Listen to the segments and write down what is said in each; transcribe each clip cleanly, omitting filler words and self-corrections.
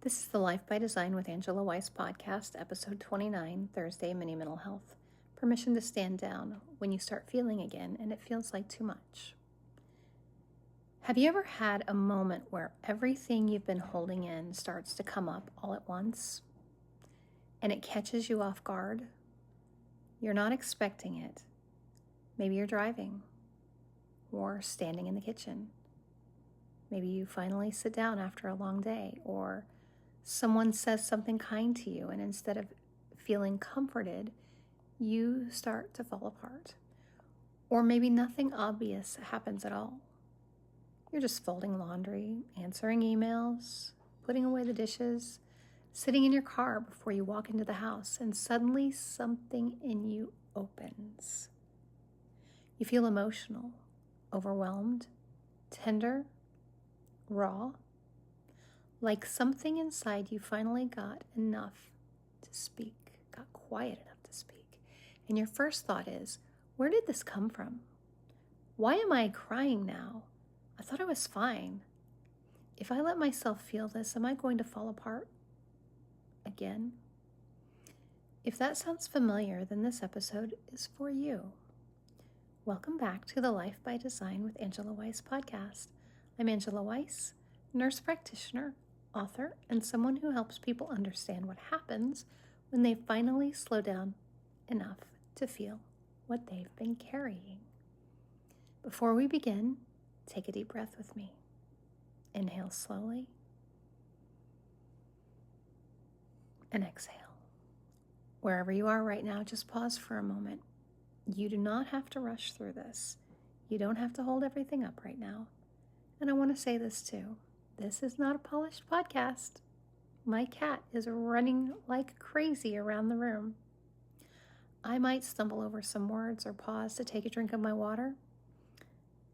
This is the Life by Design with Angela Weiss podcast, episode 29, Thursday, Mini Mental Health. Permission to stand down when you start feeling again and it feels like too much. Have you ever had a moment where everything you've been holding in starts to come up all at once and it catches you off guard? You're not expecting it. Maybe you're driving or standing in the kitchen. Maybe you finally sit down after a long day, or someone says something kind to you, and instead of feeling comforted, you start to fall apart. Or maybe nothing obvious happens at all. You're just folding laundry, answering emails, putting away the dishes, sitting in your car before you walk into the house, and suddenly something in you opens. You feel emotional, overwhelmed, tender, raw, like something inside you finally got enough to speak, got quiet enough to speak. And your first thought is, where did this come from? Why am I crying now? I thought I was fine. If I let myself feel this, am I going to fall apart again? If that sounds familiar, then this episode is for you. Welcome back to the Life by Design with Angela Weiss podcast. I'm Angela Weiss, nurse practitioner, author, and someone who helps people understand what happens when they finally slow down enough to feel what they've been carrying. Before we begin, take a deep breath with me. Inhale slowly and exhale. Wherever you are right now, just pause for a moment. You do not have to rush through this. You don't have to hold everything up right now. And I want to say this too. This is not a polished podcast. My cat is running like crazy around the room. I might stumble over some words or pause to take a drink of my water,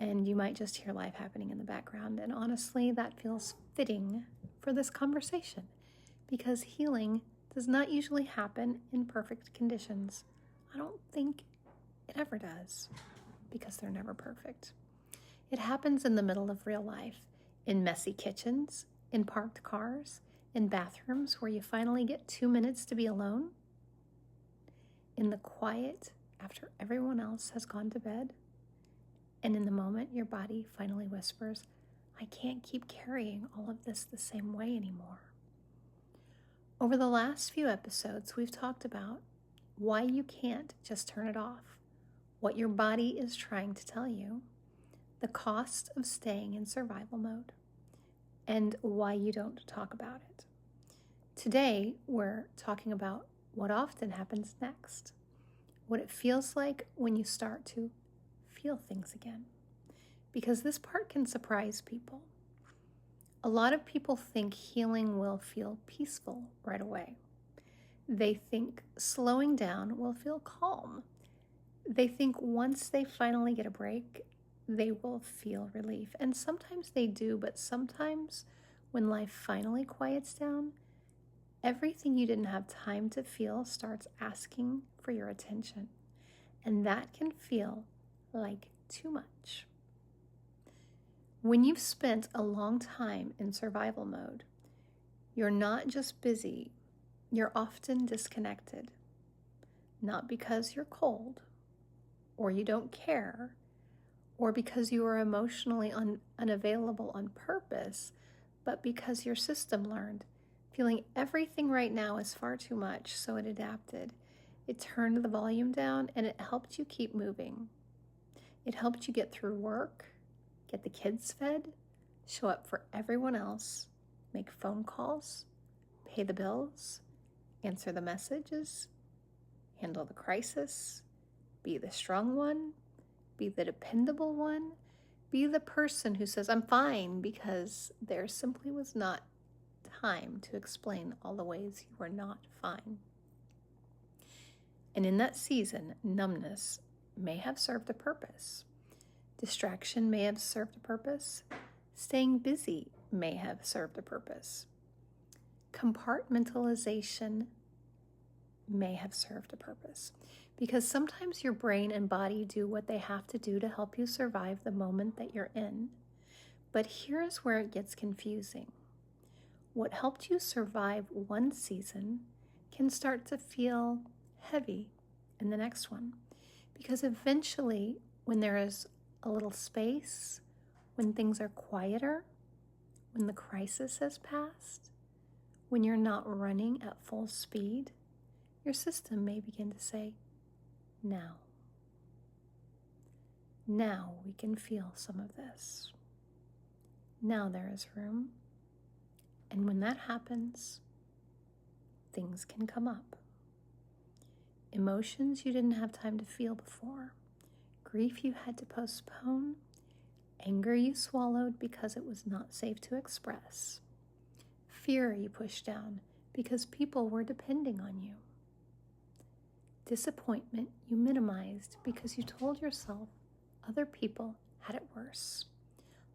and you might just hear life happening in the background. And honestly, that feels fitting for this conversation because healing does not usually happen in perfect conditions. I don't think it ever does because they're never perfect. It happens in the middle of real life. In messy kitchens, in parked cars, in bathrooms where you finally get 2 minutes to be alone, in the quiet after everyone else has gone to bed, and in the moment your body finally whispers, I can't keep carrying all of this the same way anymore. Over the last few episodes, we've talked about why you can't just turn it off, what your body is trying to tell you, the cost of staying in survival mode, and why you don't talk about it. Today, we're talking about what often happens next, what it feels like when you start to feel things again, because this part can surprise people. A lot of people think healing will feel peaceful right away. They think slowing down will feel calm. They think once they finally get a break, they will feel relief. And sometimes they do, but sometimes when life finally quiets down, everything you didn't have time to feel starts asking for your attention. And that can feel like too much. When you've spent a long time in survival mode, you're not just busy, you're often disconnected. Not because you're cold or you don't care, or because you are emotionally unavailable on purpose, but because your system learned feeling everything right now is far too much, so it adapted. It turned the volume down and it helped you keep moving. It helped you get through work, get the kids fed, show up for everyone else, make phone calls, pay the bills, answer the messages, handle the crisis, be the strong one, be the dependable one, be the person who says, I'm fine, because there simply was not time to explain all the ways you were not fine. And in that season, numbness may have served a purpose. Distraction may have served a purpose. Staying busy may have served a purpose. Compartmentalization may have served a purpose. Because sometimes your brain and body do what they have to do to help you survive the moment that you're in. But here's where it gets confusing. what helped you survive one season can start to feel heavy in the next one. Because eventually, when there is a little space, when things are quieter, when the crisis has passed, when you're not running at full speed, your system may begin to say, now. Now we can feel some of this. Now there is room. And when that happens, things can come up. Emotions you didn't have time to feel before. Grief you had to postpone. Anger you swallowed because it was not safe to express. Fear you pushed down because people were depending on you. Disappointment you minimized because you told yourself other people had it worse.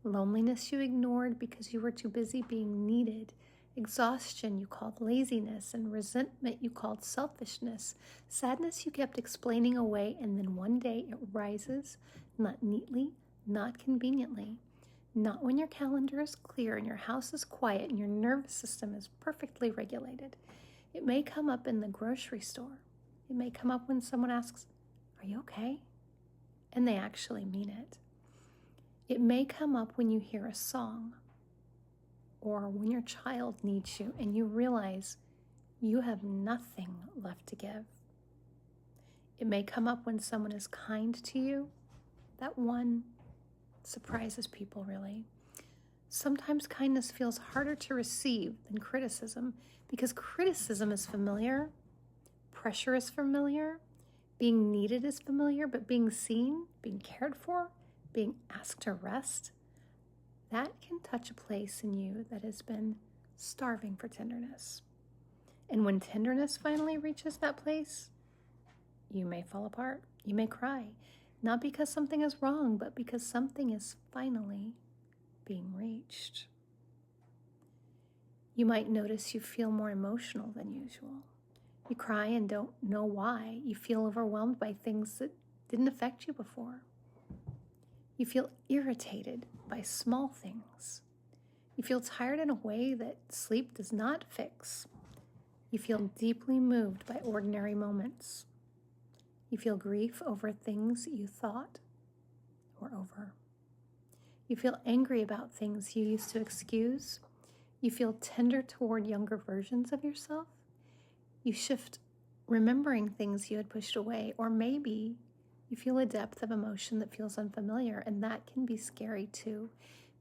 Loneliness you ignored because you were too busy being needed. Exhaustion you called laziness, and resentment you called selfishness. Sadness you kept explaining away, and then one day it rises, not neatly, not conveniently, not when your calendar is clear and your house is quiet and your nervous system is perfectly regulated. It may come up in the grocery store. It may come up when someone asks, "Are you okay?" And they actually mean it. It may come up when you hear a song, or when your child needs you and you realize you have nothing left to give. It may come up when someone is kind to you. That one surprises people, really. Sometimes kindness feels harder to receive than criticism because criticism is familiar, pressure is familiar, being needed is familiar, but being seen, being cared for, being asked to rest, that can touch a place in you that has been starving for tenderness. And when tenderness finally reaches that place, you may fall apart. You may cry, not because something is wrong, but because something is finally being reached. You might notice you feel more emotional than usual. You cry and don't know why. You feel overwhelmed by things that didn't affect you before. You feel irritated by small things. You feel tired in a way that sleep does not fix. You feel deeply moved by ordinary moments. You feel grief over things you thought were over. You feel angry about things you used to excuse. You feel tender toward younger versions of yourself. You shift remembering things you had pushed away, or maybe you feel a depth of emotion that feels unfamiliar, and that can be scary too,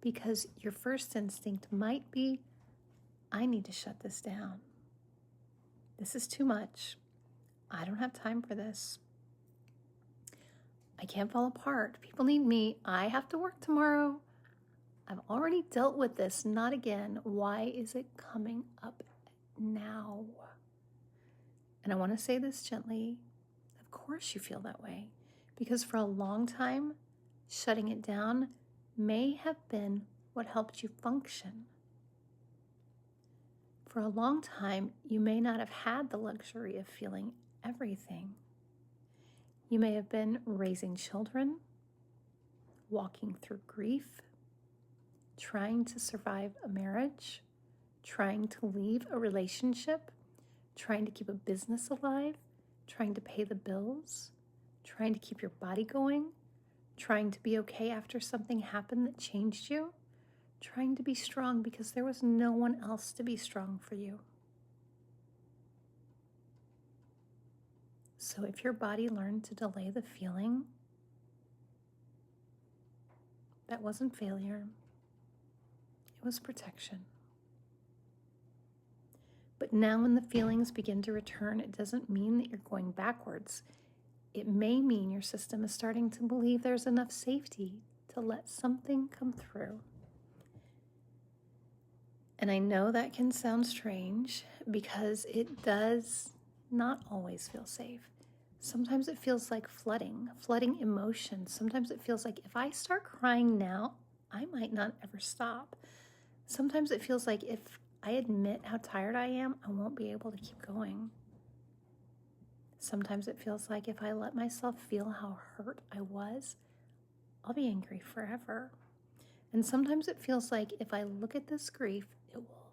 because your first instinct might be, I need to shut this down. This is too much. I don't have time for this. I can't fall apart. People need me. I have to work tomorrow. I've already dealt with this, not again. Why is it coming up now? And I want to say this gently. Of course you feel that way. Because for a long time, shutting it down may have been what helped you function. For a long time, you may not have had the luxury of feeling everything. You may have been raising children, walking through grief, trying to survive a marriage, trying to leave a relationship, trying to keep a business alive, trying to pay the bills, trying to keep your body going, trying to be okay after something happened that changed you, trying to be strong because there was no one else to be strong for you. So if your body learned to delay the feeling, that wasn't failure, it was protection. But now when the feelings begin to return, it doesn't mean that you're going backwards. It may mean your system is starting to believe there's enough safety to let something come through. And I know that can sound strange because it does not always feel safe. Sometimes it feels like flooding emotions. Sometimes it feels like if I start crying now, I might not ever stop. Sometimes it feels like if I admit how tired I am, I won't be able to keep going. Sometimes it feels like if I let myself feel how hurt I was, I'll be angry forever. And sometimes it feels like if I look at this grief, it will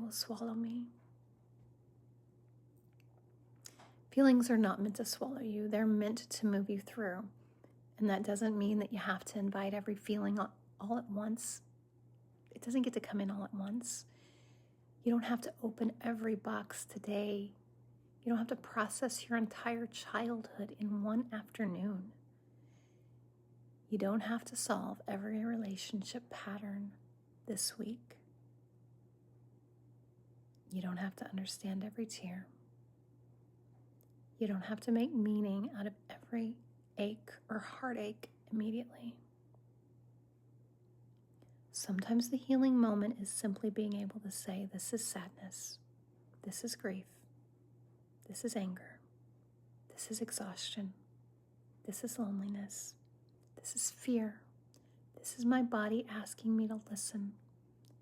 It will swallow me. Feelings are not meant to swallow you. They're meant to move you through. And that doesn't mean that you have to invite every feeling all at once. It doesn't get to come in all at once. You don't have to open every box today. You don't have to process your entire childhood in one afternoon. You don't have to solve every relationship pattern this week. You don't have to understand every tear. You don't have to make meaning out of every ache or heartache immediately. Sometimes the healing moment is simply being able to say, this is sadness, this is grief, this is anger, this is exhaustion, this is loneliness, this is fear, this is my body asking me to listen,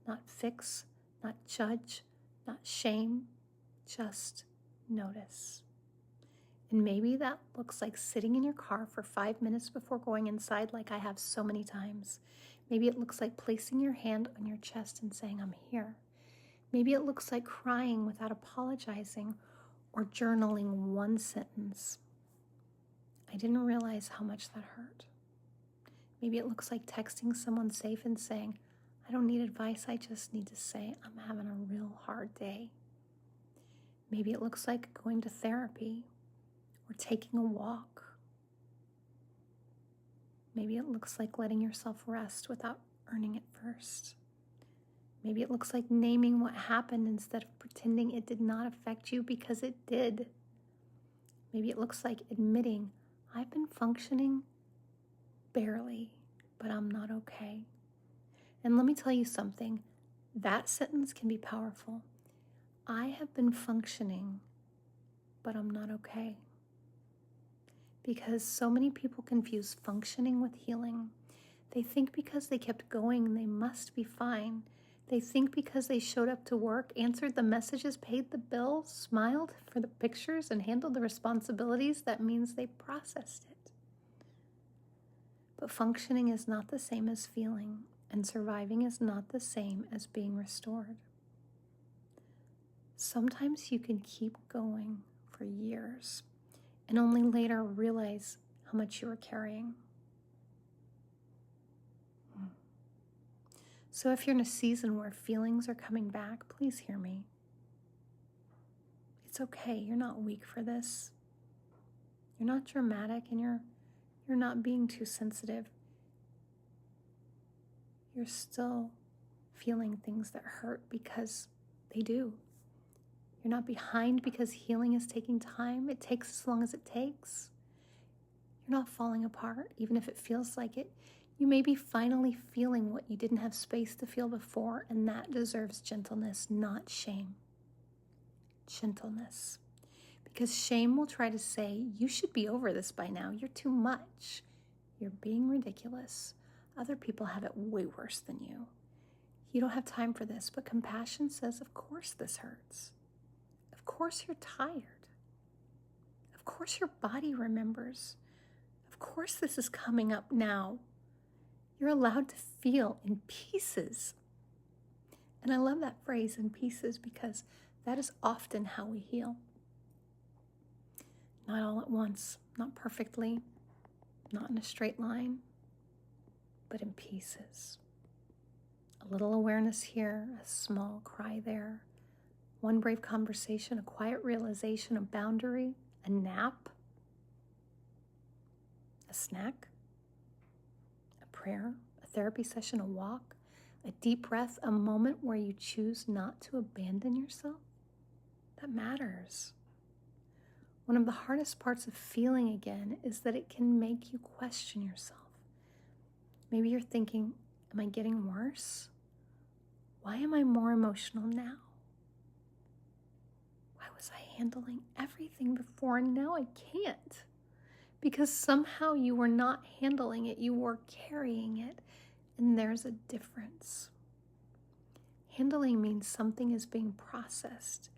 not fix, not judge, not shame, just notice. And maybe that looks like sitting in your car for 5 minutes before going inside, like I have so many times. Maybe it looks like placing your hand on your chest and saying, I'm here. Maybe it looks like crying without apologizing or journaling one sentence. I didn't realize how much that hurt. Maybe it looks like texting someone safe and saying, I don't need advice, I just need to say I'm having a real hard day. Maybe it looks like going to therapy or taking a walk. Maybe it looks like letting yourself rest without earning it first. Maybe it looks like naming what happened instead of pretending it did not affect you because it did. Maybe it looks like admitting, I've been functioning barely, but I'm not okay. And let me tell you something, that sentence can be powerful. I have been functioning, but I'm not okay. Because so many people confuse functioning with healing. They think because they kept going, they must be fine. They think because they showed up to work, answered the messages, paid the bills, smiled for the pictures, and handled the responsibilities, that means they processed it. But functioning is not the same as feeling, and surviving is not the same as being restored. Sometimes you can keep going for years and only later realize how much you were carrying. So if you're in a season where feelings are coming back, please hear me. It's okay, you're not weak for this. You're not dramatic and you're not being too sensitive. You're still feeling things that hurt because they do. You're not behind because healing is taking time. It takes as long as it takes. You're not falling apart, even if it feels like it. You may be finally feeling what you didn't have space to feel before, and that deserves gentleness, not shame. Gentleness. Because shame will try to say, you should be over this by now. You're too much. You're being ridiculous. Other people have it way worse than you. You don't have time for this, but compassion says, of course this hurts. Of course you're tired. Of course your body remembers. Of course this is coming up now. You're allowed to feel in pieces. And I love that phrase, in pieces, because that is often how we heal. Not all at once, not perfectly, not in a straight line, but in pieces. A little awareness here, a small cry there, one brave conversation, a quiet realization, a boundary, a nap, a snack, a prayer, a therapy session, a walk, a deep breath, a moment where you choose not to abandon yourself. That matters. One of the hardest parts of feeling again is that it can make you question yourself. Maybe you're thinking, am I getting worse? Why am I more emotional now? Why was I handling everything before and now I can't? Because somehow you were not handling it, you were carrying it, and there's a difference. Handling means something is being processed,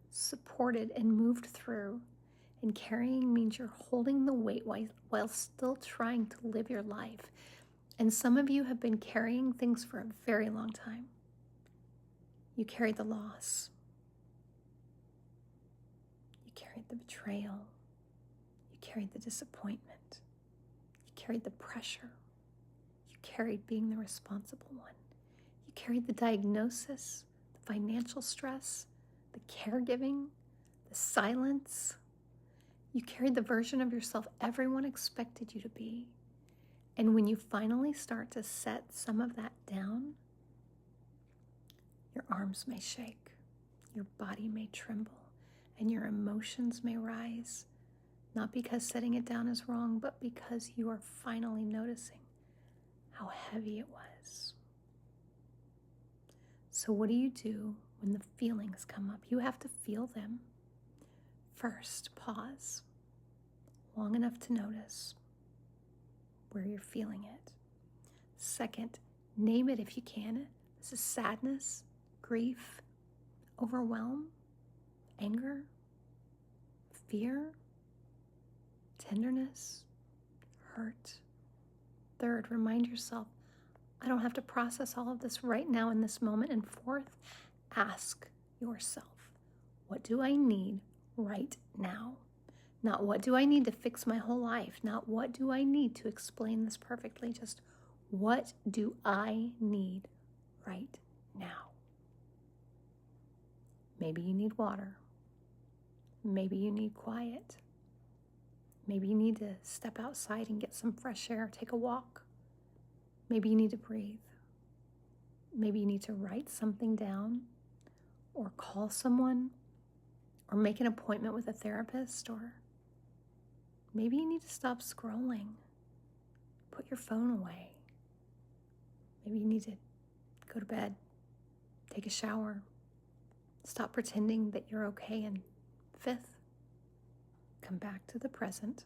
supported, and moved through. And carrying means you're holding the weight while still trying to live your life. And some of you have been carrying things for a very long time. You carried the loss. You carried the betrayal. You carried the disappointment. You carried the pressure. You carried being the responsible one. You carried the diagnosis, the financial stress, the caregiving, the silence. You carried the version of yourself everyone expected you to be. And when you finally start to set some of that down, your arms may shake, your body may tremble, and your emotions may rise. Not because setting it down is wrong, but because you are finally noticing how heavy it was. So what do you do when the feelings come up? You have to feel them. First, pause long enough to notice where you're feeling it. Second, name it if you can. This is sadness, grief, overwhelm, anger, fear, tenderness, hurt. Third, remind yourself, I don't have to process all of this right now in this moment. And fourth, ask yourself, what do I need right now? Not what do I need to fix my whole life? Not what do I need to explain this perfectly? Just what do I need right now? Maybe you need water. Maybe you need quiet. Maybe you need to step outside and get some fresh air, take a walk. Maybe you need to breathe. Maybe you need to write something down or call someone or make an appointment with a therapist, or maybe you need to stop scrolling. Put your phone away. Maybe you need to go to bed, take a shower, stop pretending that you're okay. And fifth, come back to the present,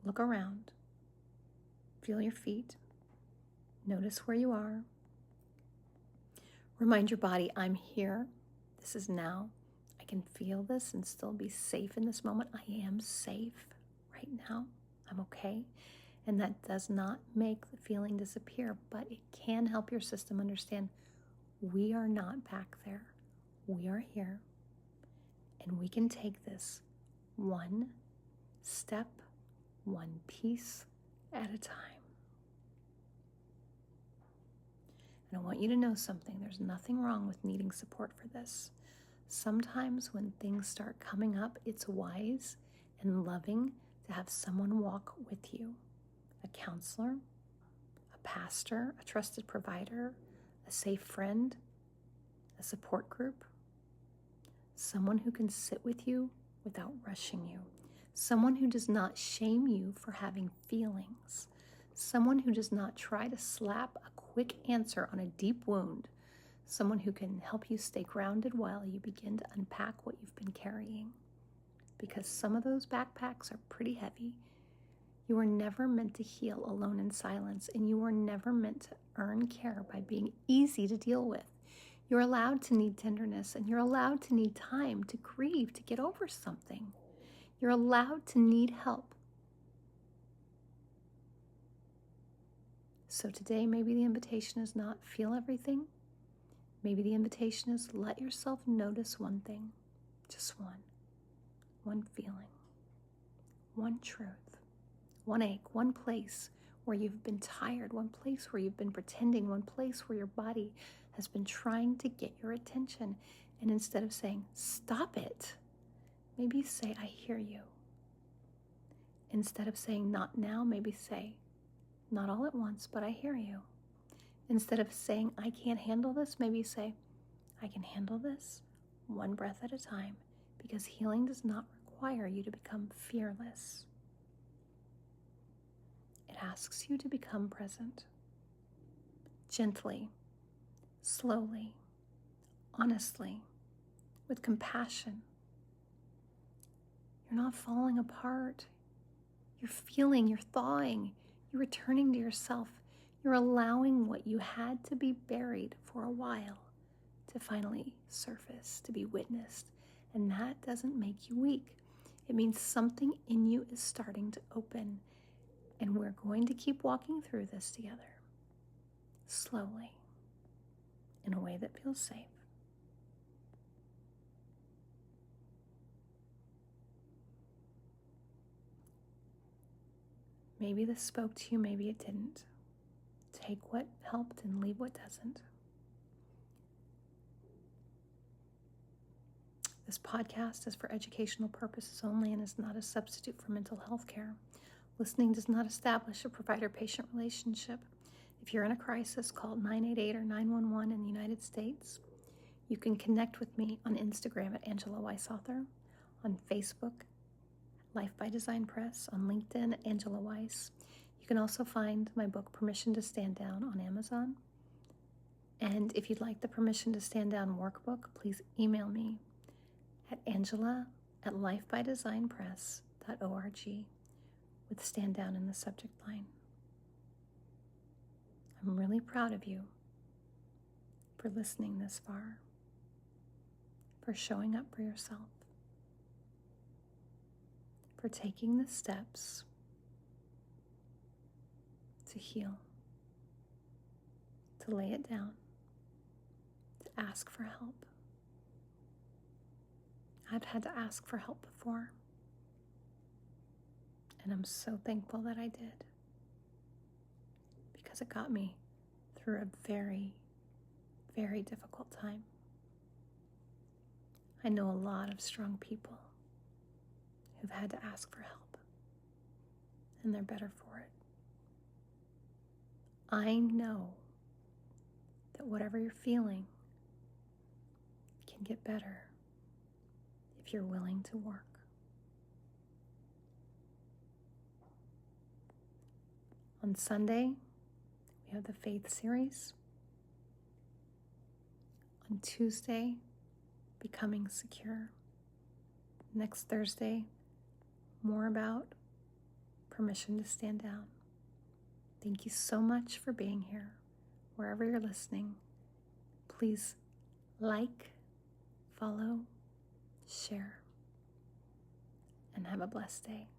look around, feel your feet, notice where you are. Remind your body, I'm here. This is now. I can feel this and still be safe in this moment. I am safe right now. I'm okay. And that does not make the feeling disappear, but it can help your system understand we are not back there. We are here. And we can take this one step, one piece at a time. And I want you to know something. There's nothing wrong with needing support for this. Sometimes when things start coming up, it's wise and loving to have someone walk with you. A counselor, a pastor, a trusted provider, a safe friend, a support group. Someone who can sit with you without rushing you. Someone who does not shame you for having feelings. Someone who does not try to slap a quick answer on a deep wound. Someone who can help you stay grounded while you begin to unpack what you've been carrying. Because some of those backpacks are pretty heavy. You were never meant to heal alone in silence, and you were never meant to earn care by being easy to deal with. You're allowed to need tenderness, and you're allowed to need time to grieve, to get over something. You're allowed to need help. So today, maybe the invitation is not feel everything. Maybe the invitation is let yourself notice one thing, just one feeling, one truth, one ache, one place where you've been tired, one place where you've been pretending, one place where your body has been trying to get your attention. And instead of saying, stop it, maybe say, I hear you. Instead of saying, not now, maybe say, not all at once, but I hear you. Instead of saying, I can't handle this, maybe say, I can handle this one breath at a time, because healing does not require you to become fearless. It asks you to become present, gently, slowly, honestly, with compassion. You're not falling apart. You're feeling, you're thawing, you're returning to yourself. You're allowing what you had to be buried for a while to finally surface, to be witnessed. And that doesn't make you weak. It means something in you is starting to open. And we're going to keep walking through this together, slowly, in a way that feels safe. Maybe this spoke to you, maybe it didn't. Take what helped and leave what doesn't. This podcast is for educational purposes only and is not a substitute for mental health care. Listening does not establish a provider-patient relationship. If you're in a crisis, call 988 or 911 in the United States. You can connect with me on Instagram at Angela Weiss Author, on Facebook, Life by Design Press, on LinkedIn, Angela Weiss. You can also find my book, Permission to Stand Down, on Amazon. And if you'd like the Permission to Stand Down workbook, please email me at angela@lifebydesignpress.org with Stand Down in the subject line. I'm really proud of you for listening this far, for showing up for yourself, for taking the steps to heal, to lay it down, to ask for help. I've had to ask for help before, and I'm so thankful that I did, because it got me through a very, very difficult time. I know a lot of strong people who've had to ask for help, and they're better for it. I know that whatever you're feeling can get better if you're willing to work. On Sunday, we have the Faith series. On Tuesday, Becoming Secure. Next Thursday, more about Permission to Stand Down. Thank you so much for being here. Wherever you're listening, please like, follow, share, and have a blessed day.